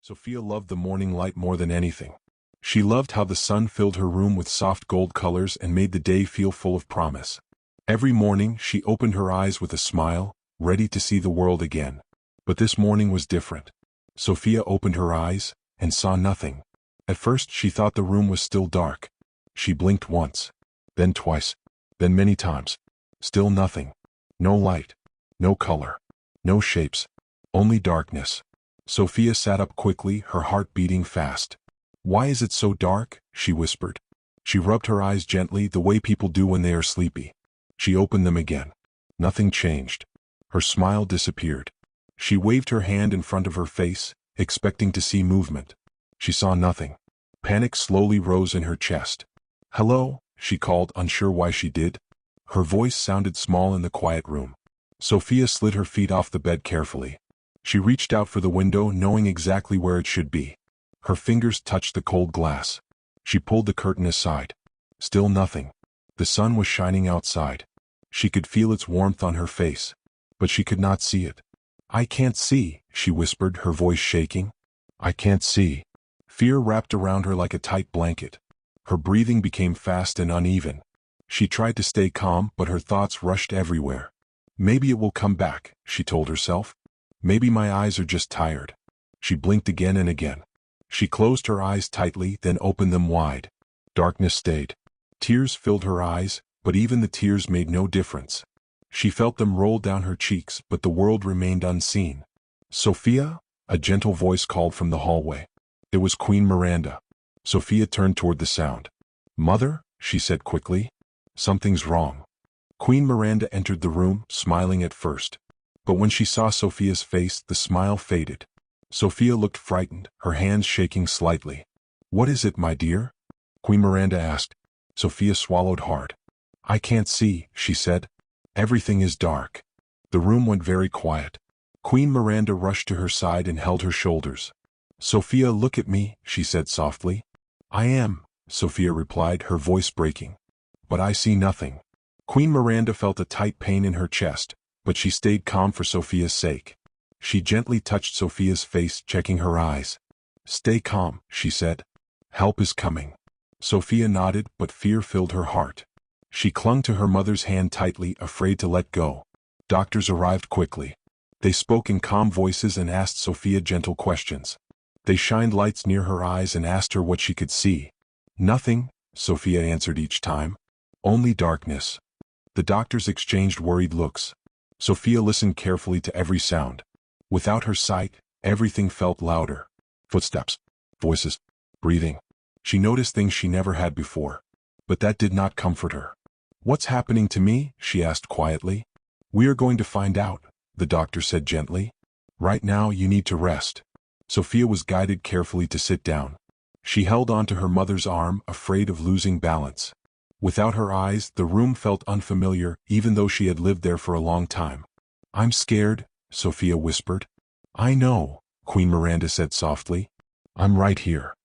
Sophia loved the morning light more than anything. She loved how the sun filled her room with soft gold colors and made the day feel full of promise. Every morning she opened her eyes with a smile, ready to see the world again. But this morning was different. Sophia opened her eyes and saw nothing. At first she thought the room was still dark. She blinked once, then twice, then many times. Still nothing. No light, no color, no shapes, only darkness. Sophia sat up quickly, her heart beating fast. "Why is it so dark?" she whispered. She rubbed her eyes gently, the way people do when they are sleepy. She opened them again. Nothing changed. Her smile disappeared. She waved her hand in front of her face, expecting to see movement. She saw nothing. Panic slowly rose in her chest. "Hello," she called, unsure why she did. Her voice sounded small in the quiet room. Sophia slid her feet off the bed carefully. She reached out for the window, knowing exactly where it should be. Her fingers touched the cold glass. She pulled the curtain aside. Still nothing. The sun was shining outside. She could feel its warmth on her face, but she could not see it. "I can't see," she whispered, her voice shaking. "I can't see." Fear wrapped around her like a tight blanket. Her breathing became fast and uneven. She tried to stay calm, but her thoughts rushed everywhere. "Maybe it will come back," she told herself. "Maybe my eyes are just tired." She blinked again and again. She closed her eyes tightly, then opened them wide. Darkness stayed. Tears filled her eyes, but even the tears made no difference. She felt them roll down her cheeks, but the world remained unseen. "Sophia?" a gentle voice called from the hallway. It was Queen Miranda. Sophia turned toward the sound. "Mother?" she said quickly. "Something's wrong." Queen Miranda entered the room, smiling at first. But when she saw Sophia's face, the smile faded. Sophia looked frightened, her hands shaking slightly. "What is it, my dear?" Queen Miranda asked. Sophia swallowed hard. "I can't see," she said. "Everything is dark." The room went very quiet. Queen Miranda rushed to her side and held her shoulders. "Sophia, look at me," she said softly. "I am," Sophia replied, her voice breaking. "But I see nothing." Queen Miranda felt a tight pain in her chest, but she stayed calm for Sophia's sake. She gently touched Sophia's face, checking her eyes. "Stay calm," she said. "Help is coming." Sophia nodded, but fear filled her heart. She clung to her mother's hand tightly, afraid to let go. Doctors arrived quickly. They spoke in calm voices and asked Sophia gentle questions. They shined lights near her eyes and asked her what she could see. "Nothing," Sophia answered each time. "Only darkness." The doctors exchanged worried looks. Sophia listened carefully to every sound. Without her sight, everything felt louder. Footsteps, voices, breathing. She noticed things she never had before. But that did not comfort her. "What's happening to me?" she asked quietly. "We are going to find out," the doctor said gently. "Right now you need to rest." Sophia was guided carefully to sit down. She held onto her mother's arm, afraid of losing balance. Without her eyes, the room felt unfamiliar, even though she had lived there for a long time. "I'm scared," Sophia whispered. "I know," Queen Miranda said softly. "I'm right here."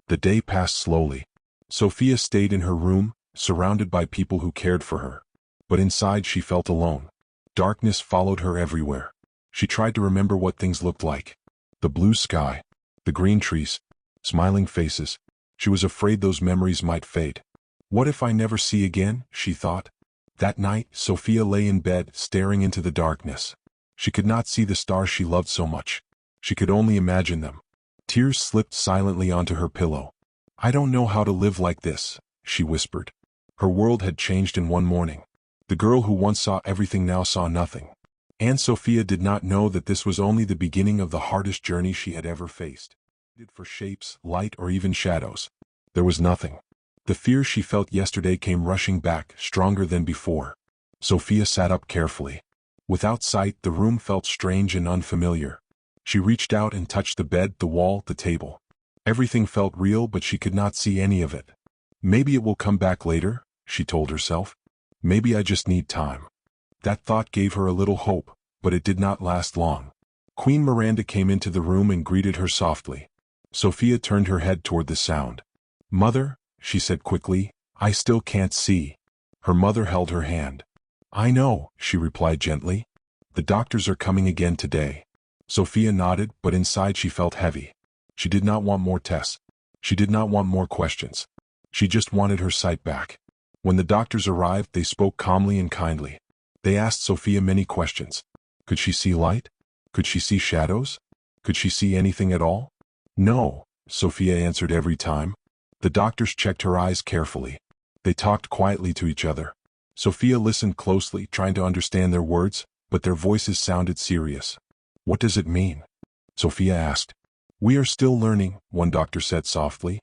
The day passed slowly. Sophia stayed in her room, surrounded by people who cared for her. But inside she felt alone. Darkness followed her everywhere. She tried to remember what things looked like. The blue sky, the green trees, smiling faces. She was afraid those memories might fade. "What if I never see again?" she thought. That night, Sophia lay in bed, staring into the darkness. She could not see the stars she loved so much. She could only imagine them. Tears slipped silently onto her pillow. "I don't know how to live like this," she whispered. Her world had changed in one morning. The girl who once saw everything now saw nothing. And Sophia did not know that this was only the beginning of the hardest journey she had ever faced. For shapes, light, or even shadows. There was nothing. The fear she felt yesterday came rushing back, stronger than before. Sophia sat up carefully. Without sight, the room felt strange and unfamiliar. She reached out and touched the bed, the wall, the table. Everything felt real, but she could not see any of it. "Maybe it will come back later," she told herself. "Maybe I just need time." That thought gave her a little hope, but it did not last long. Queen Miranda came into the room and greeted her softly. Sophia turned her head toward the sound. "Mother," she said quickly, "I still can't see." Her mother held her hand. "I know," she replied gently. "The doctors are coming again today." Sophia nodded, but inside she felt heavy. She did not want more tests. She did not want more questions. She just wanted her sight back. When the doctors arrived, they spoke calmly and kindly. They asked Sofia many questions. Could she see light? Could she see shadows? Could she see anything at all? No, Sofia answered every time. The doctors checked her eyes carefully. They talked quietly to each other. Sofia listened closely, trying to understand their words, but their voices sounded serious. What does it mean? Sofia asked. We are still learning, one doctor said softly.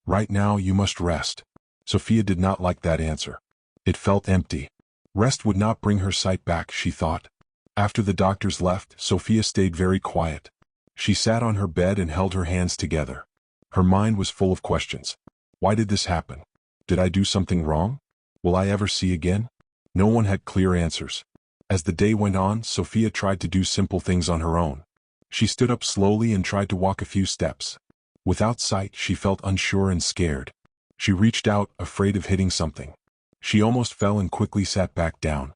Right now you must rest. Sofia did not like that answer. It felt empty. Rest would not bring her sight back, she thought. After the doctors left, Sofia stayed very quiet. She sat on her bed and held her hands together. Her mind was full of questions. Why did this happen? Did I do something wrong? Will I ever see again? No one had clear answers. As the day went on, Sofia tried to do simple things on her own. She stood up slowly and tried to walk a few steps. Without sight, she felt unsure and scared. She reached out, afraid of hitting something. She almost fell and quickly sat back down.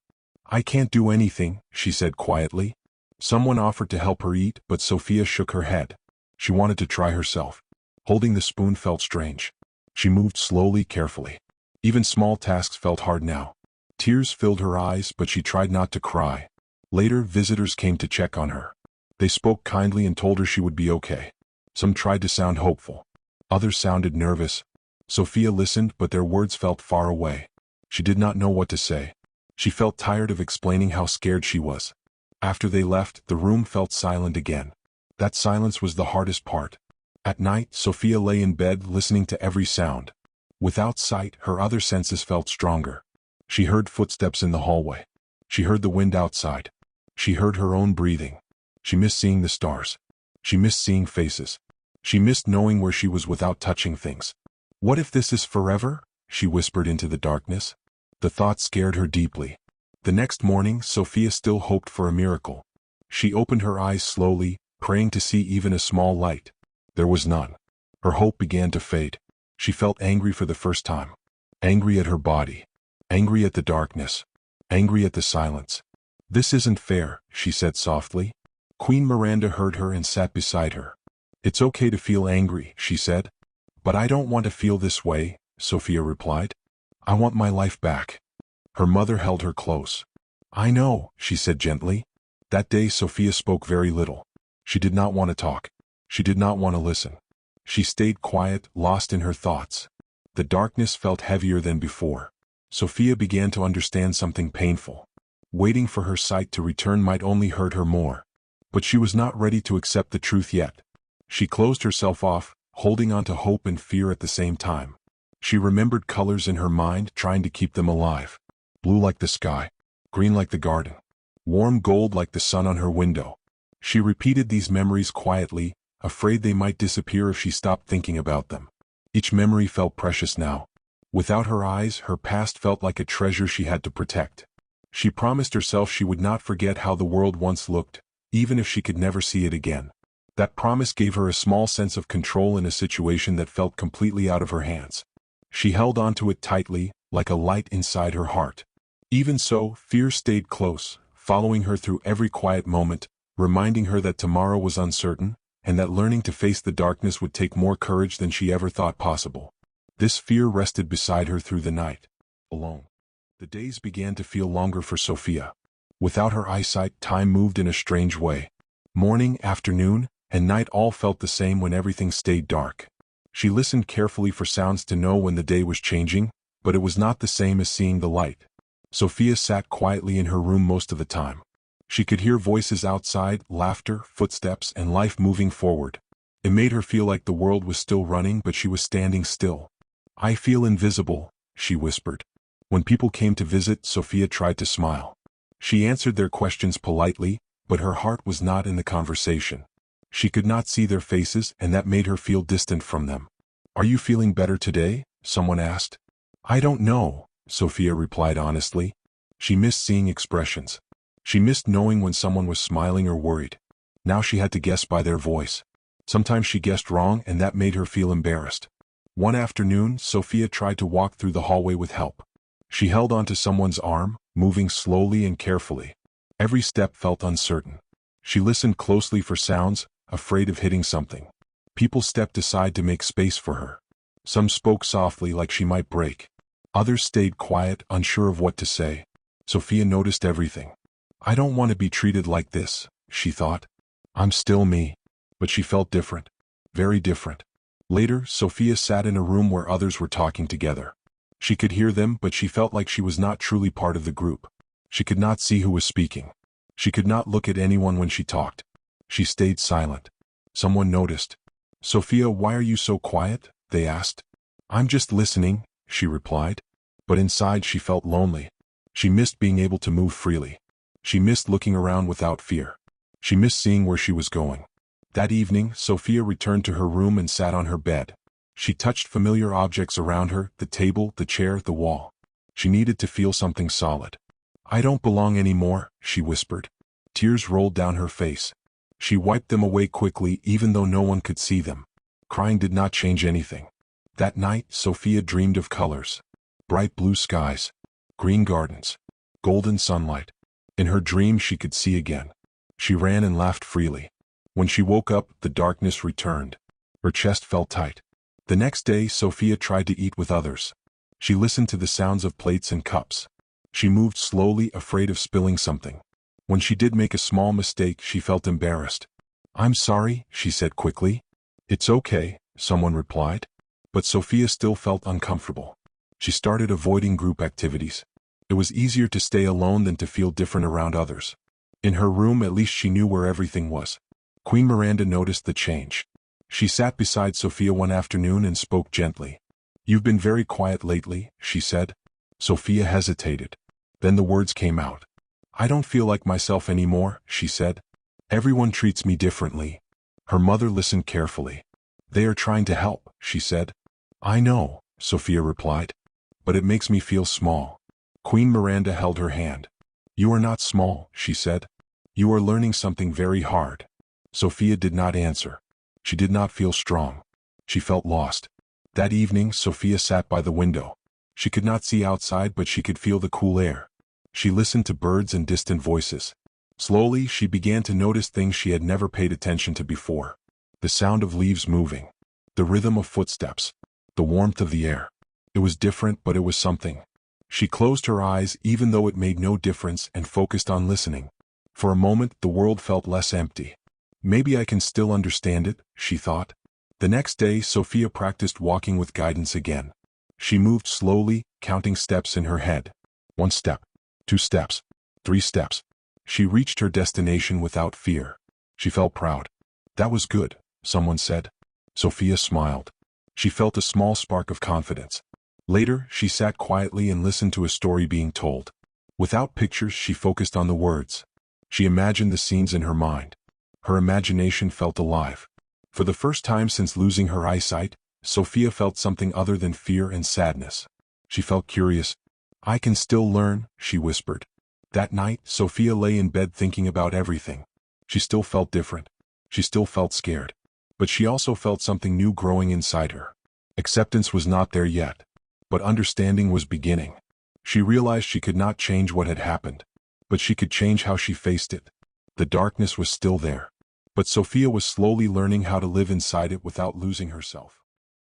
I can't do anything, she said quietly. Someone offered to help her eat, but Sofia shook her head. She wanted to try herself. Holding the spoon felt strange. She moved slowly, carefully. Even small tasks felt hard now. Tears filled her eyes, but she tried not to cry. Later, visitors came to check on her. They spoke kindly and told her she would be okay. Some tried to sound hopeful. Others sounded nervous. Sofia listened, but their words felt far away. She did not know what to say. She felt tired of explaining how scared she was. After they left, the room felt silent again. That silence was the hardest part. At night, Sofia lay in bed listening to every sound. Without sight, her other senses felt stronger. She heard footsteps in the hallway. She heard the wind outside. She heard her own breathing. She missed seeing the stars. She missed seeing faces. She missed knowing where she was without touching things. What if this is forever? She whispered into the darkness. The thought scared her deeply. The next morning, Sofia still hoped for a miracle. She opened her eyes slowly, praying to see even a small light. There was none. Her hope began to fade. She felt angry for the first time. Angry at her body. Angry at the darkness. Angry at the silence. This isn't fair, she said softly. Queen Miranda heard her and sat beside her. It's okay to feel angry, she said. But I don't want to feel this way, Sofia replied. I want my life back. Her mother held her close. I know, she said gently. That day Sofia spoke very little. She did not want to talk. She did not want to listen. She stayed quiet, lost in her thoughts. The darkness felt heavier than before. Sofia began to understand something painful. Waiting for her sight to return might only hurt her more. But she was not ready to accept the truth yet. She closed herself off, holding on to hope and fear at the same time. She remembered colors in her mind, trying to keep them alive. Blue like the sky, green like the garden, warm gold like the sun on her window. She repeated these memories quietly, afraid they might disappear if she stopped thinking about them. Each memory felt precious now. Without her eyes, her past felt like a treasure she had to protect. She promised herself she would not forget how the world once looked, even if she could never see it again. That promise gave her a small sense of control in a situation that felt completely out of her hands. She held onto it tightly, like a light inside her heart. Even so, fear stayed close, following her through every quiet moment, reminding her that tomorrow was uncertain, and that learning to face the darkness would take more courage than she ever thought possible. This fear rested beside her through the night. Alone. The days began to feel longer for Sofia. Without her eyesight, time moved in a strange way. Morning, afternoon, and night all felt the same when everything stayed dark. She listened carefully for sounds to know when the day was changing, but it was not the same as seeing the light. Sofia sat quietly in her room most of the time. She could hear voices outside, laughter, footsteps, and life moving forward. It made her feel like the world was still running, but she was standing still. I feel invisible, she whispered. When people came to visit, Sofia tried to smile. She answered their questions politely, but her heart was not in the conversation. She could not see their faces, and that made her feel distant from them. Are you feeling better today? Someone asked. I don't know, Sofia replied honestly. She missed seeing expressions. She missed knowing when someone was smiling or worried. Now she had to guess by their voice. Sometimes she guessed wrong, and that made her feel embarrassed. One afternoon, Sofia tried to walk through the hallway with help. She held onto someone's arm, moving slowly and carefully. Every step felt uncertain. She listened closely for sounds, afraid of hitting something. People stepped aside to make space for her. Some spoke softly like she might break. Others stayed quiet, unsure of what to say. Sofia noticed everything. I don't want to be treated like this, she thought. I'm still me. But she felt different. Very different. Later, Sofia sat in a room where others were talking together. She could hear them, but she felt like she was not truly part of the group. She could not see who was speaking. She could not look at anyone when she talked. She stayed silent. Someone noticed. Sofia, why are you so quiet? They asked. I'm just listening, she replied. But inside she felt lonely. She missed being able to move freely. She missed looking around without fear. She missed seeing where she was going. That evening, Sofia returned to her room and sat on her bed. She touched familiar objects around her, the table, the chair, the wall. She needed to feel something solid. I don't belong anymore, she whispered. Tears rolled down her face. She wiped them away quickly, even though no one could see them. Crying did not change anything. That night, Sofia dreamed of colors. Bright blue skies. Green gardens. Golden sunlight. In her dream she could see again. She ran and laughed freely. When she woke up, the darkness returned. Her chest felt tight. The next day, Sofia tried to eat with others. She listened to the sounds of plates and cups. She moved slowly, afraid of spilling something. When she did make a small mistake, she felt embarrassed. I'm sorry, she said quickly. It's okay, someone replied. But Sofia still felt uncomfortable. She started avoiding group activities. It was easier to stay alone than to feel different around others. In her room, at least she knew where everything was. Queen Miranda noticed the change. She sat beside Sofia one afternoon and spoke gently. You've been very quiet lately, she said. Sofia hesitated. Then the words came out. I don't feel like myself anymore, she said. Everyone treats me differently. Her mother listened carefully. They are trying to help, she said. I know, Sofia replied. But it makes me feel small. Queen Miranda held her hand. You are not small, she said. You are learning something very hard. Sofia did not answer. She did not feel strong. She felt lost. That evening, Sofia sat by the window. She could not see outside, but she could feel the cool air. She listened to birds and distant voices. Slowly, she began to notice things she had never paid attention to before. The sound of leaves moving. The rhythm of footsteps. The warmth of the air. It was different, but it was something. She closed her eyes, even though it made no difference, and focused on listening. For a moment, the world felt less empty. Maybe I can still understand it, she thought. The next day, Sofia practiced walking with guidance again. She moved slowly, counting steps in her head. 1 step, 2 steps, 3 steps. She reached her destination without fear. She felt proud. That was good, someone said. Sofia smiled. She felt a small spark of confidence. Later, she sat quietly and listened to a story being told. Without pictures, she focused on the words. She imagined the scenes in her mind. Her imagination felt alive. For the first time since losing her eyesight, Sofia felt something other than fear and sadness. She felt curious. I can still learn, she whispered. That night, Sofia lay in bed thinking about everything. She still felt different. She still felt scared. But she also felt something new growing inside her. Acceptance was not there yet. But understanding was beginning. She realized she could not change what had happened. But she could change how she faced it. The darkness was still there. But Sofia was slowly learning how to live inside it without losing herself.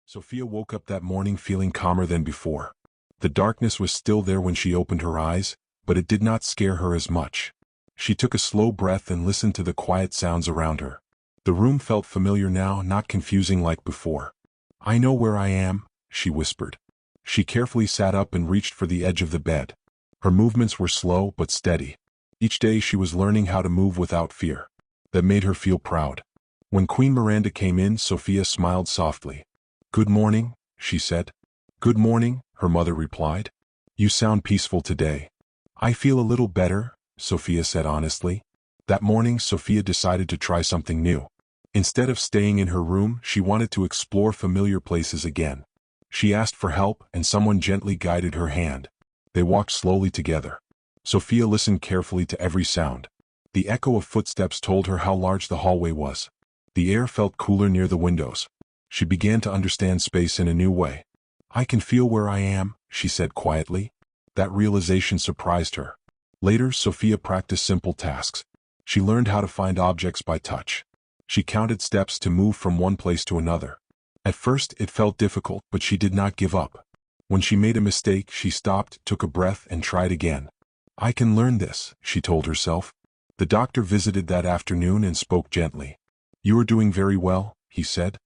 Sofia woke up that morning feeling calmer than before. The darkness was still there when she opened her eyes, but it did not scare her as much. She took a slow breath and listened to the quiet sounds around her. The room felt familiar now, not confusing like before. I know where I am, she whispered. She carefully sat up and reached for the edge of the bed. Her movements were slow but steady. Each day she was learning how to move without fear. That made her feel proud. When Queen Miranda came in, Sofia smiled softly. Good morning, she said. Good morning, her mother replied. You sound peaceful today. I feel a little better, Sofia said honestly. That morning, Sofia decided to try something new. Instead of staying in her room, she wanted to explore familiar places again. She asked for help, and someone gently guided her hand. They walked slowly together. Sofia listened carefully to every sound. The echo of footsteps told her how large the hallway was. The air felt cooler near the windows. She began to understand space in a new way. I can feel where I am, she said quietly. That realization surprised her. Later, Sofia practiced simple tasks. She learned how to find objects by touch. She counted steps to move from one place to another. At first it felt difficult, but she did not give up. When she made a mistake, she stopped, took a breath, and tried again. I can learn this, she told herself. The doctor visited that afternoon and spoke gently. You are doing very well, he said.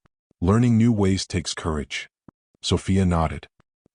Learning new ways takes courage. Sofia nodded.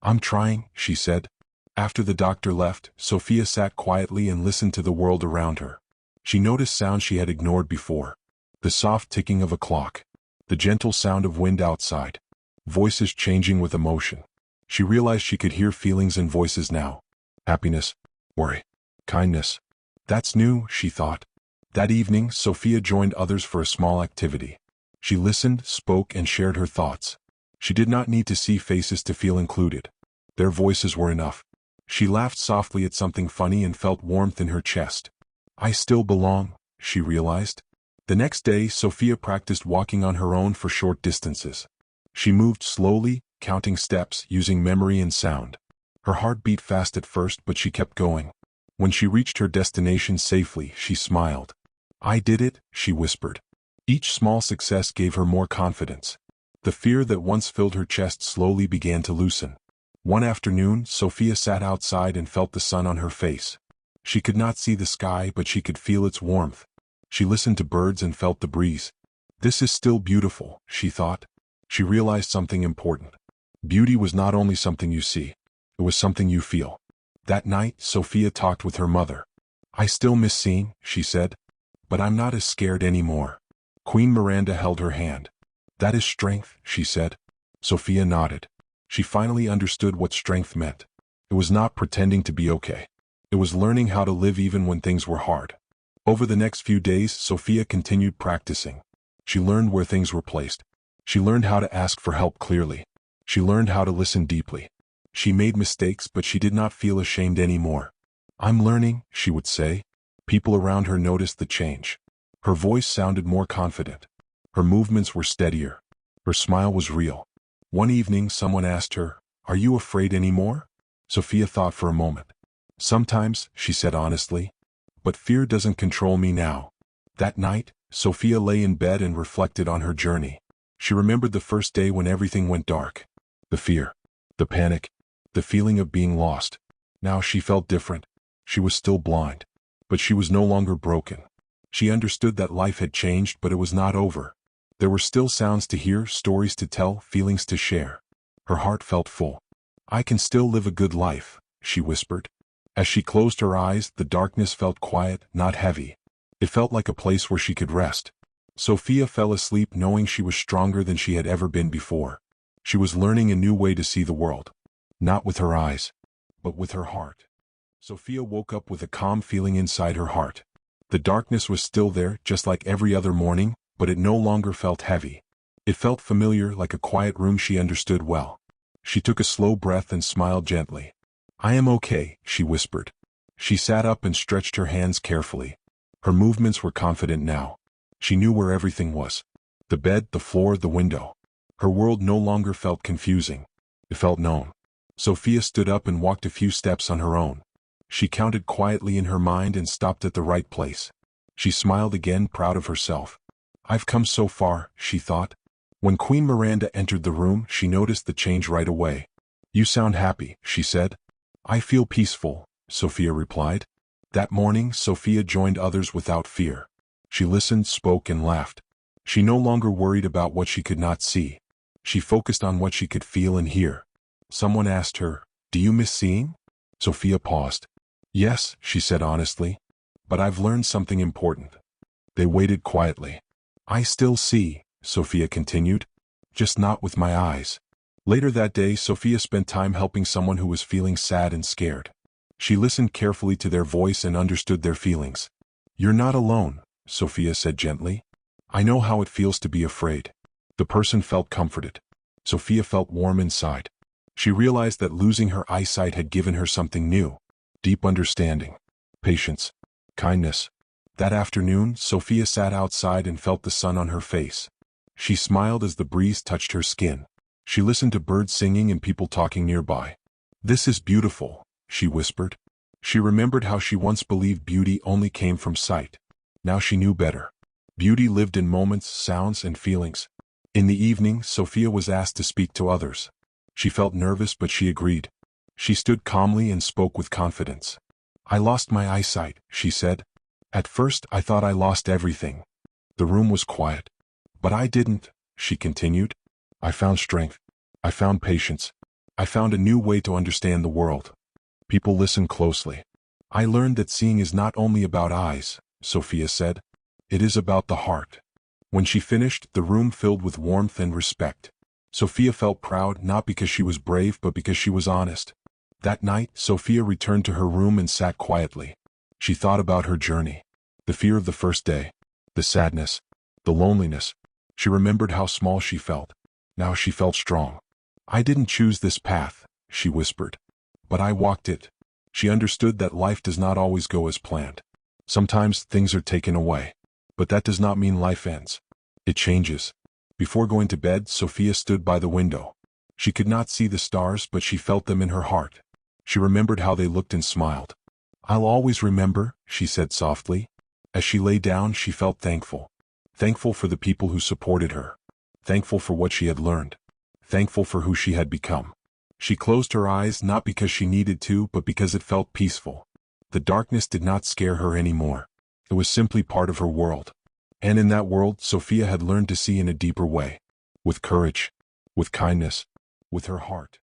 I'm trying, she said. After the doctor left, Sofia sat quietly and listened to the world around her. She noticed sounds she had ignored before. The soft ticking of a clock. The gentle sound of wind outside. Voices changing with emotion. She realized she could hear feelings and voices now. Happiness, worry, kindness. That's new, she thought. That evening, Sofia joined others for a small activity. She listened, spoke, and shared her thoughts. She did not need to see faces to feel included. Their voices were enough. She laughed softly at something funny and felt warmth in her chest. I still belong, she realized. The next day, Sofia practiced walking on her own for short distances. She moved slowly, counting steps, using memory and sound. Her heart beat fast at first, but she kept going. When she reached her destination safely, she smiled. I did it, she whispered. Each small success gave her more confidence. The fear that once filled her chest slowly began to loosen. One afternoon, Sofia sat outside and felt the sun on her face. She could not see the sky, but she could feel its warmth. She listened to birds and felt the breeze. This is still beautiful, she thought. She realized something important. Beauty was not only something you see, it was something you feel. That night, Sofia talked with her mother. I still miss seeing, she said. But I'm not as scared anymore. Queen Miranda held her hand. That is strength, she said. Sofia nodded. She finally understood what strength meant. It was not pretending to be okay. It was learning how to live even when things were hard. Over the next few days, Sofia continued practicing. She learned where things were placed. She learned how to ask for help clearly. She learned how to listen deeply. She made mistakes, but she did not feel ashamed anymore. I'm learning, she would say. People around her noticed the change. Her voice sounded more confident. Her movements were steadier. Her smile was real. One evening, someone asked her, Are you afraid anymore? Sofia thought for a moment. Sometimes, she said honestly. But fear doesn't control me now. That night, Sofia lay in bed and reflected on her journey. She remembered the first day when everything went dark. The fear, the panic, the feeling of being lost. Now she felt different. She was still blind. But she was no longer broken. She understood that life had changed, but it was not over. There were still sounds to hear, stories to tell, feelings to share. Her heart felt full. I can still live a good life, she whispered. As she closed her eyes, the darkness felt quiet, not heavy. It felt like a place where she could rest. Sofia fell asleep knowing she was stronger than she had ever been before. She was learning a new way to see the world. Not with her eyes, but with her heart. Sofia woke up with a calm feeling inside her heart. The darkness was still there, just like every other morning, but it no longer felt heavy. It felt familiar, like a quiet room she understood well. She took a slow breath and smiled gently. I am okay, she whispered. She sat up and stretched her hands carefully. Her movements were confident now. She knew where everything was. The bed, the floor, the window. Her world no longer felt confusing. It felt known. Sofia stood up and walked a few steps on her own. She counted quietly in her mind and stopped at the right place. She smiled again, proud of herself. I've come so far, she thought. When Queen Miranda entered the room, she noticed the change right away. You sound happy, she said. I feel peaceful, Sofia replied. That morning, Sofia joined others without fear. She listened, spoke, and laughed. She no longer worried about what she could not see. She focused on what she could feel and hear. Someone asked her, Do you miss seeing? Sofia paused. Yes, she said honestly. But I've learned something important. They waited quietly. I still see, Sofia continued. Just not with my eyes. Later that day, Sofia spent time helping someone who was feeling sad and scared. She listened carefully to their voice and understood their feelings. You're not alone, Sofia said gently. I know how it feels to be afraid. The person felt comforted. Sofia felt warm inside. She realized that losing her eyesight had given her something new. Deep understanding. Patience. Kindness. That afternoon, Sofia sat outside and felt the sun on her face. She smiled as the breeze touched her skin. She listened to birds singing and people talking nearby. This is beautiful, she whispered. She remembered how she once believed beauty only came from sight. Now she knew better. Beauty lived in moments, sounds, and feelings. In the evening, Sofia was asked to speak to others. She felt nervous, but she agreed. She stood calmly and spoke with confidence. "I lost my eyesight," she said. "At first I thought I lost everything." The room was quiet. "But I didn't," she continued. "I found strength. I found patience. I found a new way to understand the world." People listened closely. "I learned that seeing is not only about eyes," Sofia said. "It is about the heart." When she finished, the room filled with warmth and respect. Sofia felt proud not because she was brave but because she was honest. That night, Sofia returned to her room and sat quietly. She thought about her journey. The fear of the first day. The sadness. The loneliness. She remembered how small she felt. Now she felt strong. "I didn't choose this path," she whispered. "But I walked it." She understood that life does not always go as planned. Sometimes things are taken away. But that does not mean life ends. It changes. Before going to bed, Sofia stood by the window. She could not see the stars, but she felt them in her heart. She remembered how they looked and smiled. "I'll always remember," she said softly. As she lay down, she felt thankful. Thankful for the people who supported her. Thankful for what she had learned. Thankful for who she had become. She closed her eyes not because she needed to, but because it felt peaceful. The darkness did not scare her anymore. It was simply part of her world. And in that world, Sofia had learned to see in a deeper way. With courage. With kindness. With her heart.